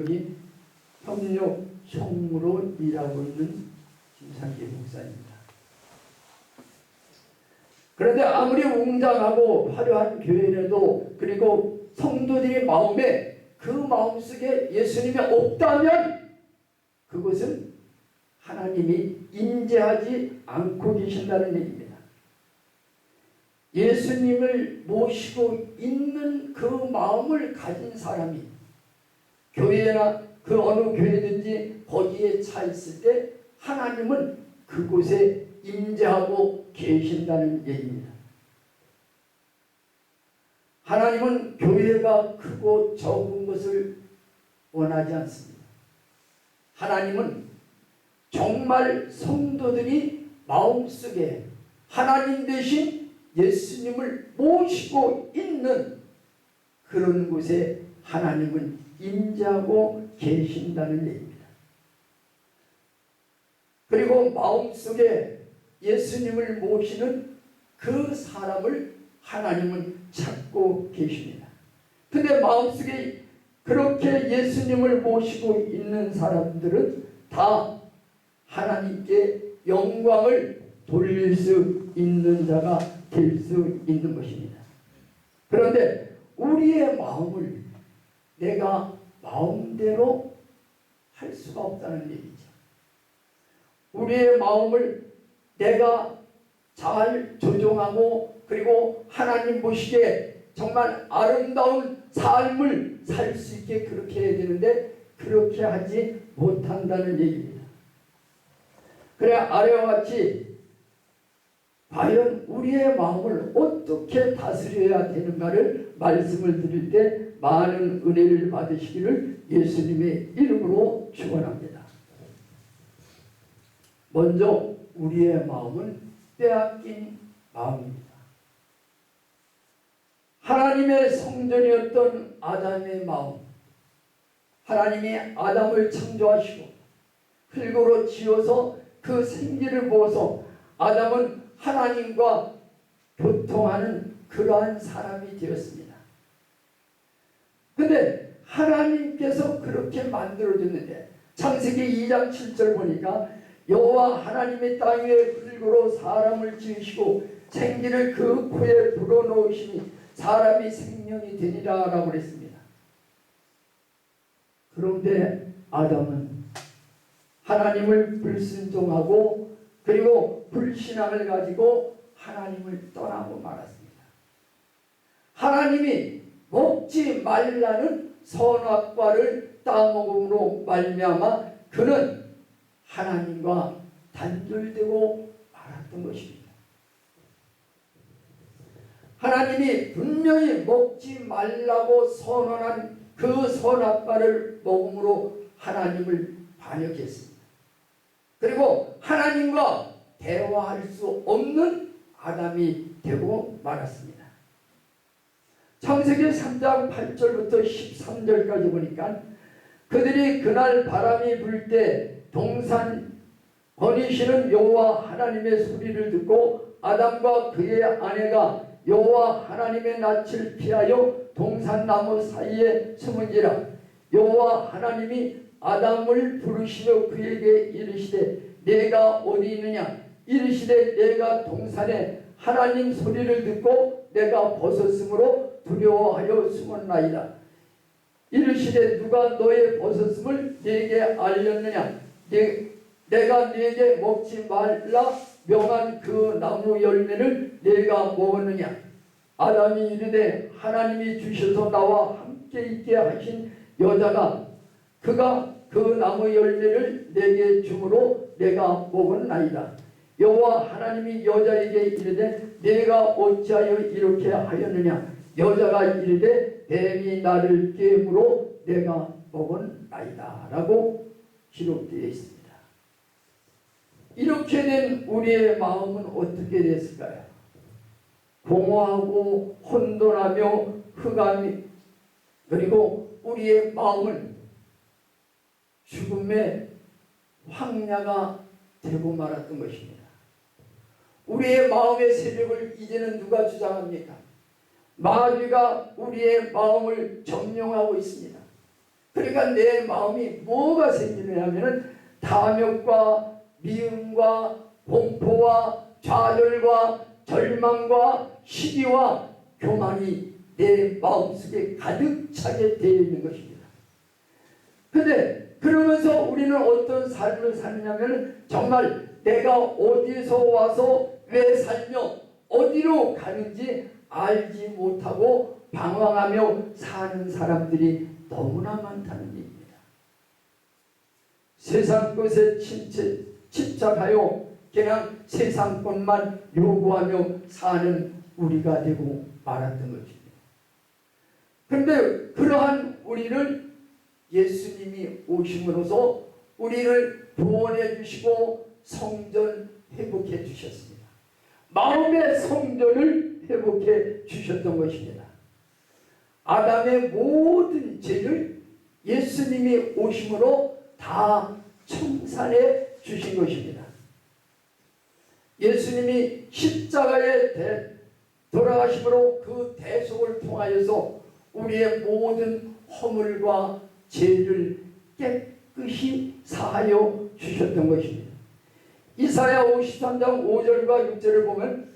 여기 협력총으로 일하고 있는 김상기 목사입니다. 그런데 아무리 웅장하고 화려한 교회라도, 그리고 성도들의 마음에, 그 마음속에 예수님이 없다면 그것은 하나님이 임재하지 않고 계신다는 얘기입니다. 예수님을 모시고 있는 그 마음을 가진 사람이 교회나 그 어느 교회든지 거기에 차 있을 때 하나님은 그곳에 임재하고 계신다는 얘기입니다. 하나님은 교회가 크고 적은 것을 원하지 않습니다. 하나님은 정말 성도들이 마음속에 하나님 대신 예수님을 모시고 있는 그런 곳에 하나님은 임재하고 계신다는 얘기입니다. 그리고 마음속에 예수님을 모시는 그 사람을 하나님은 찾고 계십니다. 근데 마음속에 그렇게 예수님을 모시고 있는 사람들은 다 하나님께 영광을 돌릴 수 있는 자가 될 수 있는 것입니다. 그런데 우리의 마음을 내가 마음대로 할 수가 없다는 얘기죠. 우리의 마음을 내가 잘 조종하고, 그리고 하나님 보시기에 정말 아름다운 삶을 살 수 있게 그렇게 해야 되는데 그렇게 하지 못한다는 얘기입니다. 그래, 아래와 같이 과연 우리의 마음을 어떻게 다스려야 되는가를 말씀을 드릴 때 많은 은혜를 받으시기를 예수님의 이름으로 축원합니다. 먼저 우리의 마음은 빼앗긴 마음입니다. 하나님의 성전이었던 아담의 마음, 하나님이 아담을 창조하시고 흙으로 지어서 그 생기를 부어서 아담은 하나님과 교통하는 그러한 사람이 되었습니다. 근데 하나님께서 그렇게 만들어줬는데 창세기 2장 7절 보니까 여호와 하나님의 땅 위에 흙으로 사람을 지으시고 생기를 그 코에 불어넣으시니 사람이 생명이 되니라 라고 그랬습니다. 그런데 아담은 하나님을 불순종하고 그리고 불신앙을 가지고 하나님을 떠나고 말았습니다. 하나님이 먹지 말라는 선악과를 따먹음으로 말미암아 그는 하나님과 단절되고 말았던 것입니다. 하나님이 분명히 먹지 말라고 선언한 그 선악과를 먹음으로 하나님을 반역했습니다. 그리고 하나님과 대화할 수 없는 아담이 되고 말았습니다. 창세기 3장 8절부터 13절까지 보니까 그들이 그날 바람이 불 때 동산 거니시는 여호와 하나님의 소리를 듣고 아담과 그의 아내가 여호와 하나님의 낯을 피하여 동산나무 사이에 숨은지라. 여호와 하나님이 아담을 부르시며 그에게 이르시되 내가 어디 있느냐. 이르시되 내가 동산에 하나님 소리를 듣고 내가 벗었으므로 두려워하여 숨었나이다. 이르시되 누가 너의 벗었음을 네게 알렸느냐. 내가 네게 먹지 말라 명한 그 나무 열매를 네가 먹었느냐. 아담이 이르되 하나님이 주셔서 나와 함께 있게 하신 여자가 그가 그 나무 열매를 내게 주므로 내가 먹었나이다. 여호와 하나님이 여자에게 이르되 네가 어찌하여 이렇게 하였느냐. 여자가 이르되 뱀이 나를 깨므로 내가 먹었나이다 라고 기록되어 있습니다. 이렇게 된 우리의 마음은 어떻게 됐을까요? 공허하고 혼돈하며 흑암이, 그리고 우리의 마음은 죽음의 황야가 되고 말았던 것입니다. 우리의 마음의 세력을 이제는 누가 주장합니까? 마귀가 우리의 마음을 점령하고 있습니다. 그러니까 내 마음이 뭐가 생기느냐면은 탐욕과 미움과 공포와 좌절과 절망과 시기와 교만이 내 마음속에 가득 차게 되어 있는 것입니다. 근데 그러면서 우리는 어떤 삶을 사느냐면 정말 내가 어디서 와서 왜 살며 어디로 가는지 알지 못하고 방황하며 사는 사람들이 너무나 많다는 얘기입니다. 세상 것에 집착하여 그냥 세상 것만 요구하며 사는 우리가 되고 말았던 것입니다. 그런데 그러한 우리를 예수님이 오심으로써 우리를 구원해 주시고 성전 회복해 주셨습니다. 마음의 성전을 회복해 주셨던 것입니다. 아담의 모든 죄를 예수님이 오심으로 다 청산해 주신 것입니다. 예수님이 십자가에 돌아가심으로 그 대속을 통하여서 우리의 모든 허물과 죄를 깨끗이 사하여 주셨던 것입니다. 이사야 53장 5절과 6절을 보면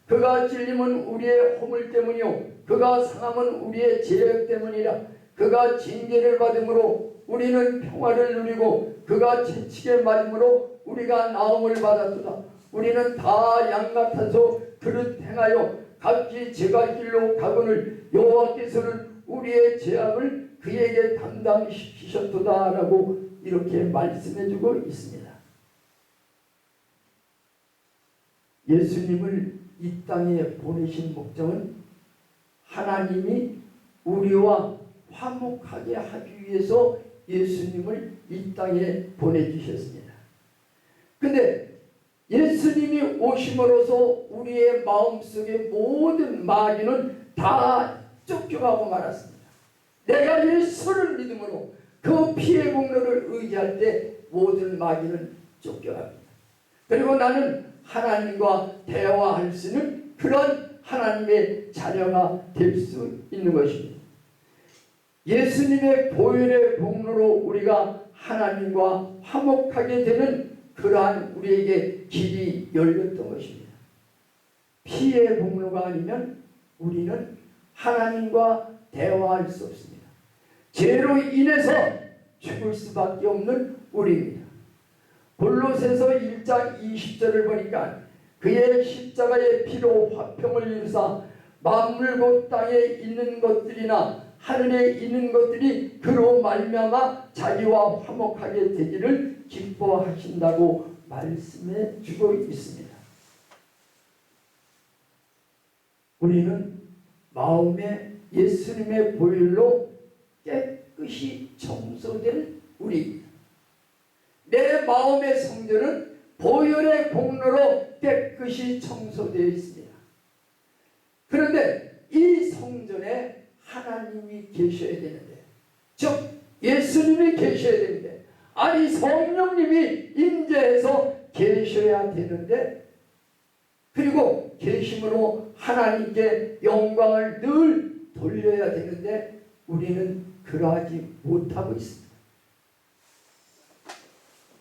그가 찔림은 우리의 허물 때문이요 그가 상함은 우리의 죄악 때문이라. 그가 징계를 받음으로 우리는 평화를 누리고 그가 채찍에 맞음으로 우리가 나음을 받았도다. 우리는 다 양 같아서 그릇 행하여 각기 제갈 길로 가거늘 여호와께서는 우리의 죄악을 그에게 담당시키셨도다 라고 이렇게 말씀해주고 있습니다. 예수님을 이 땅에 보내신 목적은 하나님이 우리와 화목하게 하기 위해서 예수님을 이 땅에 보내주셨습니다. 근데 예수님이 오심으로써 우리의 마음속의 모든 마귀는 다 쫓겨가고 말았습니다. 내가 예수를 믿음으로 그 피의 공로를 의지할 때 모든 마귀는 쫓겨갑니다. 그리고 나는 하나님과 대화할 수 있는 그런 하나님의 자녀가 될 수 있는 것입니다. 예수님의 보혈의 공로로 우리가 하나님과 화목하게 되는 그러한 우리에게 길이 열렸던 것입니다. 피의 공로가 아니면 우리는 하나님과 대화할 수 없습니다. 죄로 인해서 죽을 수밖에 없는 우리입니다. 골로새서 1장 20절을 보니까 그의 십자가의 피로 화평을 이루사 만물 곧 땅에 있는 것들이나 하늘에 있는 것들이 그로 말미암아 자기와 화목하게 되기를 기뻐하신다고 말씀해 주고 있습니다. 우리는 마음에 예수님의 보혈로 깨끗이 청소된 우리입니다. 내 마음의 성전은 보혈의 공로로 깨끗이 청소되어 있습니다. 그런데 이 성전에 하나님이 계셔야 되는데, 즉 예수님이 계셔야 되는데, 아니 성령님이 임재해서 계셔야 되는데, 그리고 계심으로 하나님께 영광을 늘 돌려야 되는데 우리는 그러하지 못하고 있습니다.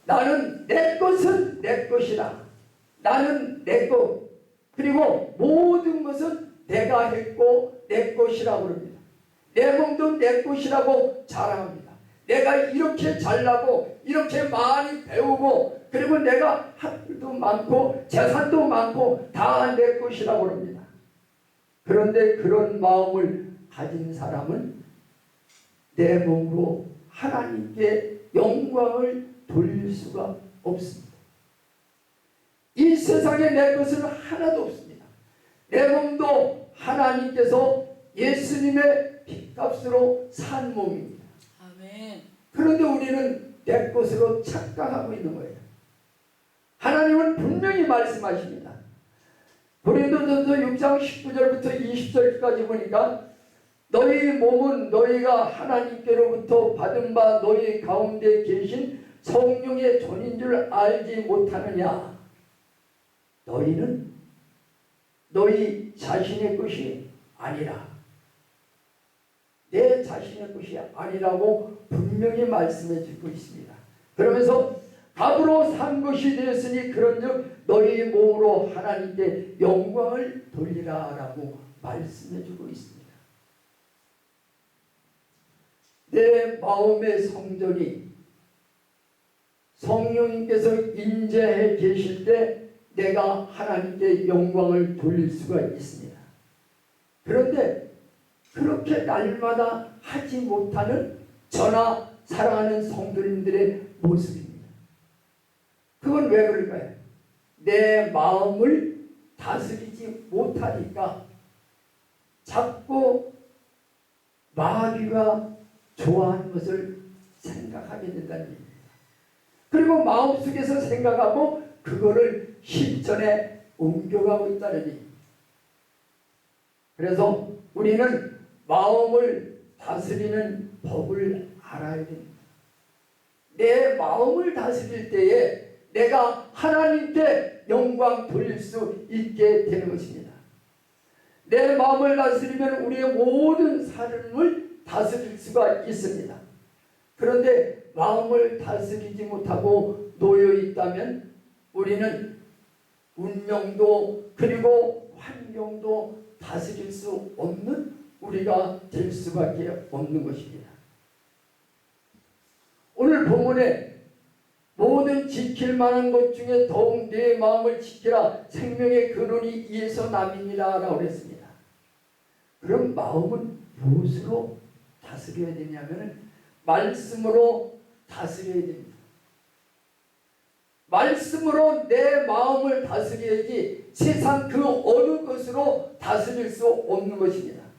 나는 내 것은 내 것이다. 나는 내 것. 그리고 모든 것은 내가 했고 내 것이라고 합니다. 내 몸도 내 것이라고 자랑합니다. 내가 이렇게 잘나고 이렇게 많이 배우고 그리고 내가 학교도 많고 재산도 많고 다 내 것이라고 합니다. 그런데 그런 마음을 가진 사람은 내 몸으로 하나님께 영광을 돌릴 수가 없습니다. 이 세상에 내 것은 하나도 없습니다. 내 몸도 하나님께서 예수님의 핏값으로 산 몸입니다. 아멘. 그런데 우리는 내 것으로 착각하고 있는 거예요. 하나님은 분명히 말씀하십니다. 고린도전서 6장 19절부터 20절까지 보니까 너희 몸은 너희가 하나님께로부터 받은 바 너희 가운데 계신 성령의 존인 줄 알지 못하느냐. 너희는 너희 자신의 것이 아니라 내 자신의 것이 아니라고 분명히 말씀해 주고 있습니다. 그러면서 값으로 산 것이 되었으니 그런즉 너희 몸으로 하나님께 영광을 돌리라 라고 말씀해 주고 있습니다. 내 마음의 성전이 성령님께서 인재해 계실 때 내가 하나님께 영광을 돌릴 수가 있습니다. 그런데 그렇게 날마다 하지 못하는 저나 사랑하는 성도님들의 모습입니다. 그건 왜 그럴까요? 내 마음을 다스리지 못하니까 자꾸 마귀가 좋아하는 것을 생각하게 된다는 얘기입니다. 그리고 마음속에서 생각하고 그거를 실천에 옮겨가고 있다는 얘기입니다. 그래서 우리는 마음을 다스리는 법을 알아야 됩니다. 내 마음을 다스릴 때에 내가 하나님께 영광 돌릴 수 있게 되는 것입니다. 내 마음을 다스리면 우리의 모든 삶을 다스릴 수가 있습니다. 그런데 마음을 다스리지 못하고 놓여 있다면 우리는 운명도 그리고 환경도 다스릴 수 없는 우리가 될 수밖에 없는 것입니다. 오늘 본문에 모든 지킬 만한 것 중에 더욱 내 마음을 지키라 생명의 근원이 이에서 남이니라 라고 했습니다. 그럼 마음은 무엇으로 다스려야 되냐면 말씀으로 다스려야 됩니다. 말씀으로 내 마음을 다스려야지 세상 그 어느 것으로 다스릴 수 없는 것입니다.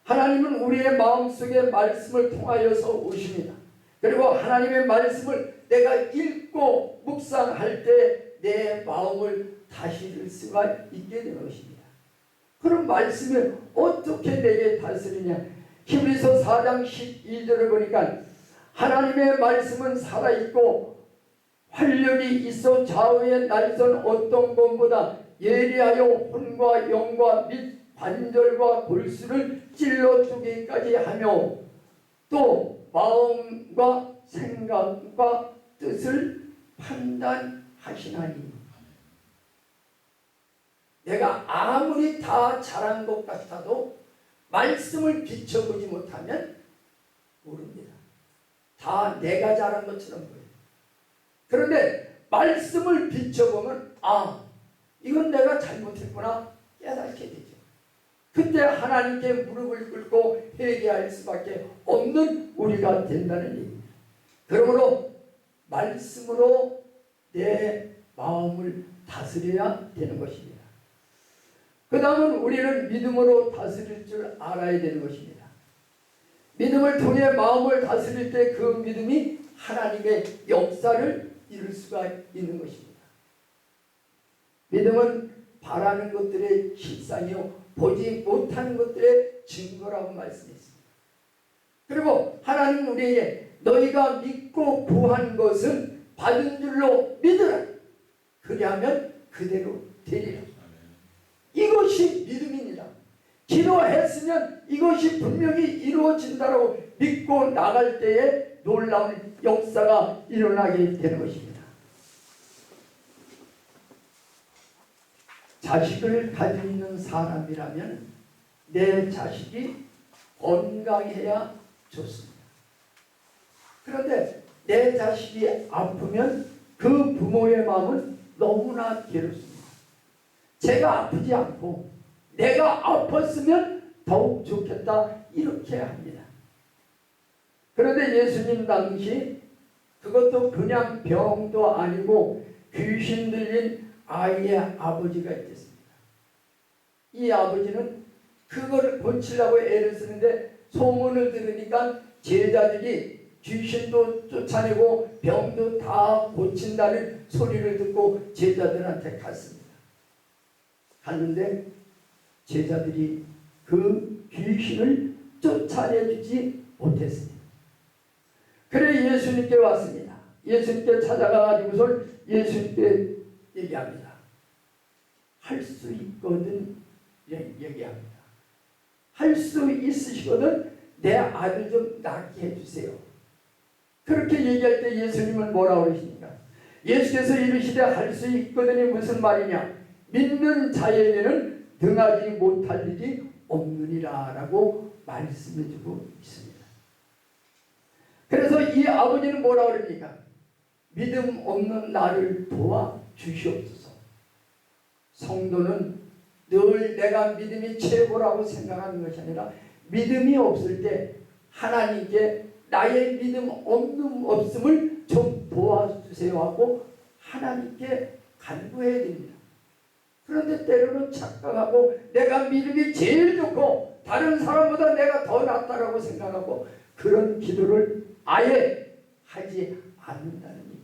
하나님은 우리의 마음속에 말씀을 통하여서 오십니다. 그리고 하나님의 말씀을 내가 읽고 묵상할 때 내 마음을 다스릴 수가 있게 되는 것입니다. 그럼 말씀을 어떻게 내게 다스리냐? 히브리서 4장 12절을 보니까 하나님의 말씀은 살아있고 활력이 있어 좌우의 날선 어떤 것보다 예리하여 혼과 영과 및 관절과 골수를 찔러주기까지 하며 또 마음과 생각과 뜻을 판단하시나니. 내가 아무리 다 잘한 것 같아도 말씀을 비춰보지 못하면 모릅니다. 다 내가 잘한 것처럼 보여요. 그런데 말씀을 비춰보면 이건 내가 잘못했구나 깨닫게 되죠. 그때 하나님께 무릎을 꿇고 회개할 수밖에 없는 우리가 된다는 얘기입니다. 그러므로 말씀으로 내 마음을 다스려야 되는 것입니다. 그 다음은 우리는 믿음으로 다스릴 줄 알아야 되는 것입니다. 믿음을 통해 마음을 다스릴 때 그 믿음이 하나님의 역사를 이룰 수가 있는 것입니다. 믿음은 바라는 것들의 실상이요 보지 못하는 것들의 증거라고 말씀했습니다. 그리고 하나님 우리에게 너희가 믿고 구한 것은 받은 줄로 믿으라. 그리하면 그대로 되리라. 이것이 믿음입니다. 기도했으면 이것이 분명히 이루어진다고 믿고 나갈 때에 놀라운 역사가 일어나게 되는 것입니다. 자식을 가지고 있는 사람이라면 내 자식이 건강해야 좋습니다. 그런데 내 자식이 아프면 그 부모의 마음은 너무나 괴롭습니다. 제가 아프지 않고 내가 아팠으면 더욱 좋겠다 이렇게 합니다. 그런데 예수님 당시 그것도 그냥 병도 아니고 귀신 들린 아이의 아버지가 있었습니다. 이 아버지는 그거를 고치려고 애를 쓰는데 소문을 들으니까 제자들이 귀신도 쫓아내고 병도 다 고친다는 소리를 듣고 제자들한테 갔습니다. 갔는데 제자들이 그 귀신을 쫓아내주지 못했습니다. 그래 예수님께 왔습니다. 예수님께 찾아가가지고서 예수님께 얘기합니다. 할 수 있거든 얘기합니다. 할 수 있으시거든 내 아들 좀 낳게 해주세요. 그렇게 얘기할 때 예수님은 뭐라고 그러십니까? 예수께서 이르시되 할 수 있거든이 무슨 말이냐? 믿는 자에게는 등하지 못할 일이 없느니라 라고 말씀해주고 있습니다. 그래서 이 아버지는 뭐라고 그럽니까? 믿음 없는 나를 도와 주시옵소서. 성도는 늘 내가 믿음이 최고라고 생각하는 것이 아니라 믿음이 없을 때 하나님께 나의 믿음 없음을 좀 도와주세요 하고 하나님께 간구해야 됩니다. 그런데 때로는 착각하고 내가 믿음이 제일 좋고 다른 사람보다 내가 더 낫다라고 생각하고 그런 기도를 아예 하지 않는다는 얘기죠.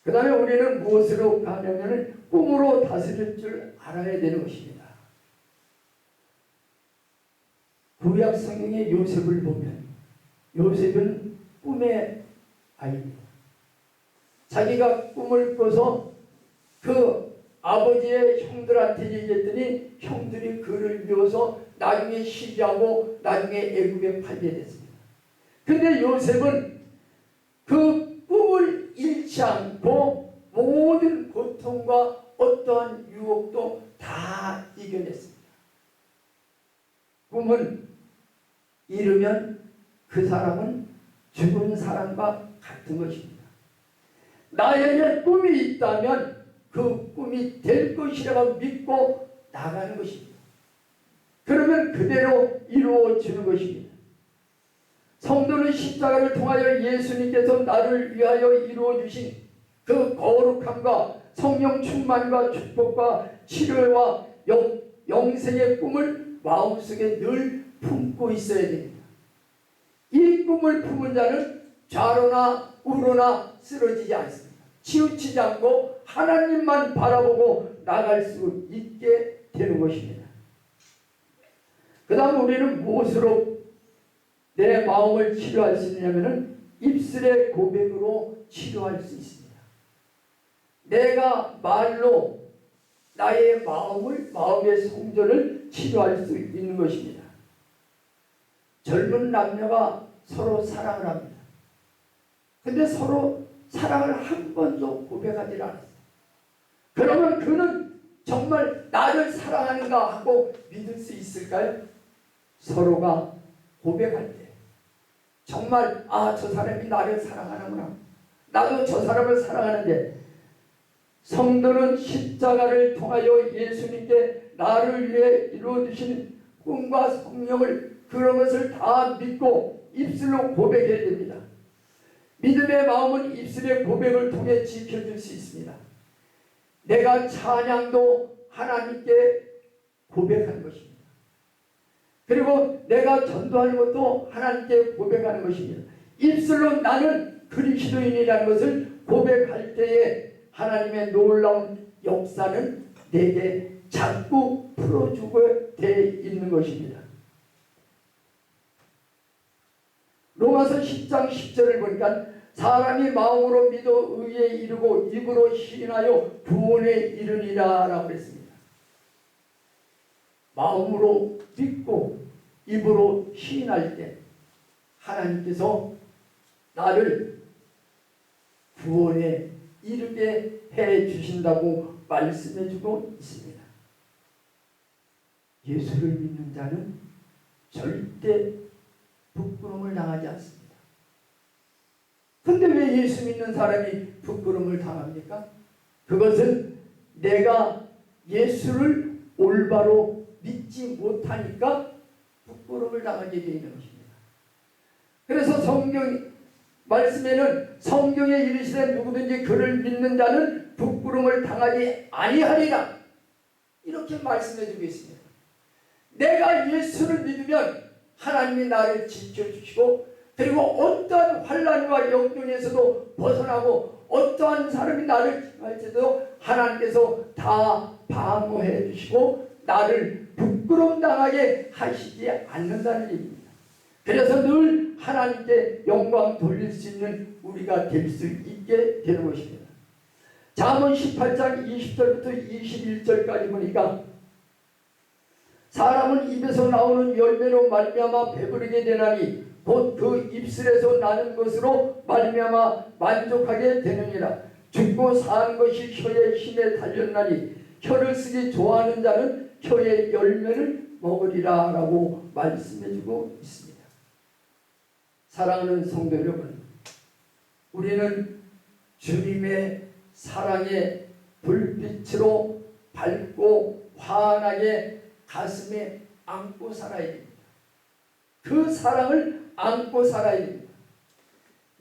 그 다음에 우리는 무엇으로 가냐면 꿈으로 다스릴 줄 알아야 되는 것입니다. 구약 성경의 요셉을 보면 요셉은 꿈의 아이입니다. 자기가 꿈을 꿔서 그 아버지의 형들한테 얘기했더니 형들이 그를 미워서 나중에 시기하고 나중에 애굽에 팔게 됐습니다. 근데 요셉은 그 꿈을 잃지 않고 모든 고통과 어떠한 유혹도 다 이겨냈습니다. 꿈은 잃으면 그 사람은 죽은 사람과 같은 것입니다. 나에게 꿈이 있다면 그 꿈이 될 것이라고 믿고 나가는 것입니다. 그러면 그대로 이루어지는 것입니다. 성도는 십자가를 통하여 예수님께서 나를 위하여 이루어주신 그 거룩함과 성령 충만과 축복과 치료와 영생의 꿈을 마음속에 늘 품고 있어야 됩니다. 이 꿈을 품은 자는 좌로나 우로나 쓰러지지 않습니다. 치우치지 않고 하나님만 바라보고 나갈 수 있게 되는 것입니다. 그 다음 우리는 무엇으로 내 마음을 치료할 수 있느냐면 입술의 고백으로 치료할 수 있습니다. 내가 말로 나의 마음의 성전을 치료할 수 있는 것입니다. 젊은 남녀가 서로 사랑을 합니다. 근데 서로 사랑을 한 번도 고백하지 않았어요. 그러면 그는 정말 나를 사랑하는가 하고 믿을 수 있을까요? 서로가 고백할 때 정말 저 사람이 나를 사랑하는구나. 나도 저 사람을 사랑하는데 성도는 십자가를 통하여 예수님께 나를 위해 이루어주신 꿈과 성령을 그런 것을 다 믿고 입술로 고백해야 됩니다. 믿음의 마음은 입술의 고백을 통해 지켜줄 수 있습니다. 내가 찬양도 하나님께 고백하는 것입니다. 그리고 내가 전도하는 것도 하나님께 고백하는 것입니다. 입술로 나는 그리스도인이라는 것을 고백할 때에 하나님의 놀라운 역사는 내게 자꾸 풀어주게 돼 있는 것입니다. 로마서 10장 10절을 보니까 사람이 마음으로 믿어 의에 이르고 입으로 시인하여 구원에 이르니라 라고 했습니다. 마음으로 믿고 입으로 시인할 때 하나님께서 나를 구원에 이르게 해 주신다고 말씀해 주고 있습니다. 예수를 믿는 자는 절대 부끄러움을 당하지 않습니다. 근데 왜 예수 믿는 사람이 부끄러움을 당합니까? 그것은 내가 예수를 올바로 믿지 못하니까 부끄러움을 당하게 되는 것입니다. 그래서 성경 말씀에는 성경에 이르시되 누구든지 그를 믿는 자는 부끄러움을 당하지 아니하리라 이렇게 말씀해 주고 있습니다. 내가 예수를 믿으면 하나님이 나를 지켜주시고 그리고 어떠한 환난과 역경에서도 벗어나고 어떠한 사람이 나를 할 때도 하나님께서 다 방어해 주시고 나를 부끄러움 당하게 하시지 않는다는 얘기입니다. 그래서 늘 하나님께 영광 돌릴 수 있는 우리가 될 수 있게 되는 것입니다. 잠언 18장 20절부터 21절까지 보니까 사람은 입에서 나오는 열매로 말미암아 배부르게 되나니 곧 그 입술에서 나는 것으로 말미암아 만족하게 되느니라. 죽고 사는 것이 혀의 힘에 달렸나니 혀를 쓰기 좋아하는 자는 혀의 열매를 먹으리라 라고 말씀해주고 있습니다. 사랑하는 성도 여러분, 우리는 주님의 사랑의 불빛으로 밝고 환하게 가슴에 안고 살아야 됩니다. 그 사랑을 안고 살아야 됩니다.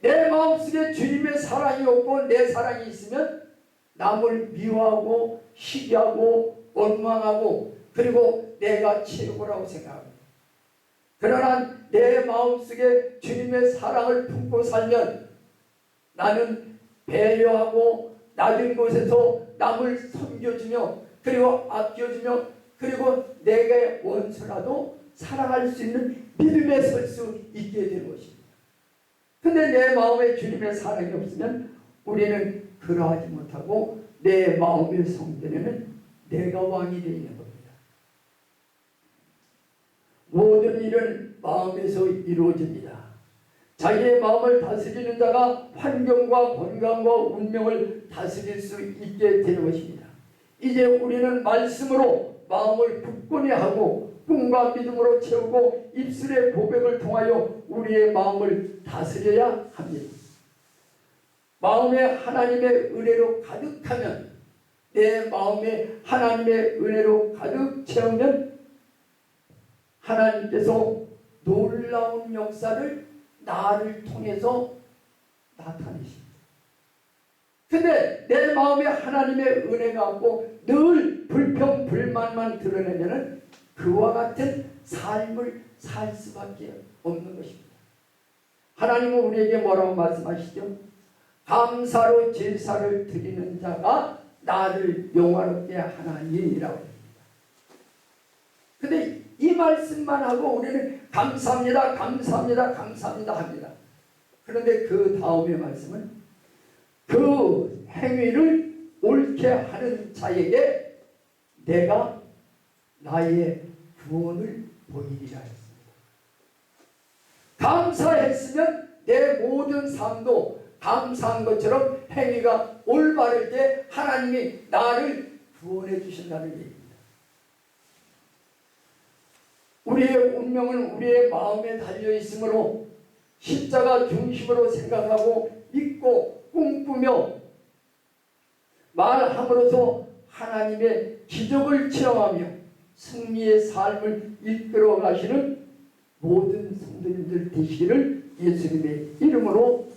내 마음속에 주님의 사랑이 없고 내 사랑이 있으면 남을 미워하고 시기하고 원망하고 그리고 내가 최고라고 생각합니다. 그러나 내 마음속에 주님의 사랑을 품고 살면 나는 배려하고 낮은 곳에서 남을 섬겨주며 그리고 아껴주며 그리고 내게 원수라도 사랑할 수 있는 믿음에 설 수 있게 되는 것입니다. 근데 내 마음에 주님의 사랑이 없으면 우리는 그러하지 못하고 내 마음의 성전에는 내가 왕이 되어 있는 겁니다. 모든 일은 마음에서 이루어집니다. 자기의 마음을 다스리는 자가 환경과 건강과 운명을 다스릴 수 있게 되는 것입니다. 이제 우리는 말씀으로 마음을 굳건히 하고 꿈과 믿음으로 채우고 입술의 고백을 통하여 우리의 마음을 다스려야 합니다. 마음에 하나님의 은혜로 가득하면 내 마음에 하나님의 은혜로 가득 채우면 하나님께서 놀라운 역사를 나를 통해서 나타내십니다. 근데 내 마음에 하나님의 은혜가 없고 늘 불평 불만만 드러내면 그와 같은 삶을 살 수밖에 없는 것입니다. 하나님은 우리에게 뭐라고 말씀하시죠? 감사로 제사를 드리는 자가 나를 영화롭게 하나니라고 합니다. 근데 이 말씀만 하고 우리는 감사합니다, 감사합니다, 감사합니다 합니다. 그런데 그 다음의 말씀은 그 행위를 옳게 하는 자에게 내가 나의 구원을 보이리라 했습니다. 감사했으면 내 모든 삶도 감사한 것처럼 행위가 올바를 때 하나님이 나를 구원해 주신다는 얘기입니다. 우리의 운명은 우리의 마음에 달려 있으므로 십자가 중심으로 생각하고 믿고 꿈꾸며 말함으로써 하나님의 기적을 체험하며 승리의 삶을 이끌어 가시는 모든 성도님들 되시기를 예수님의 이름으로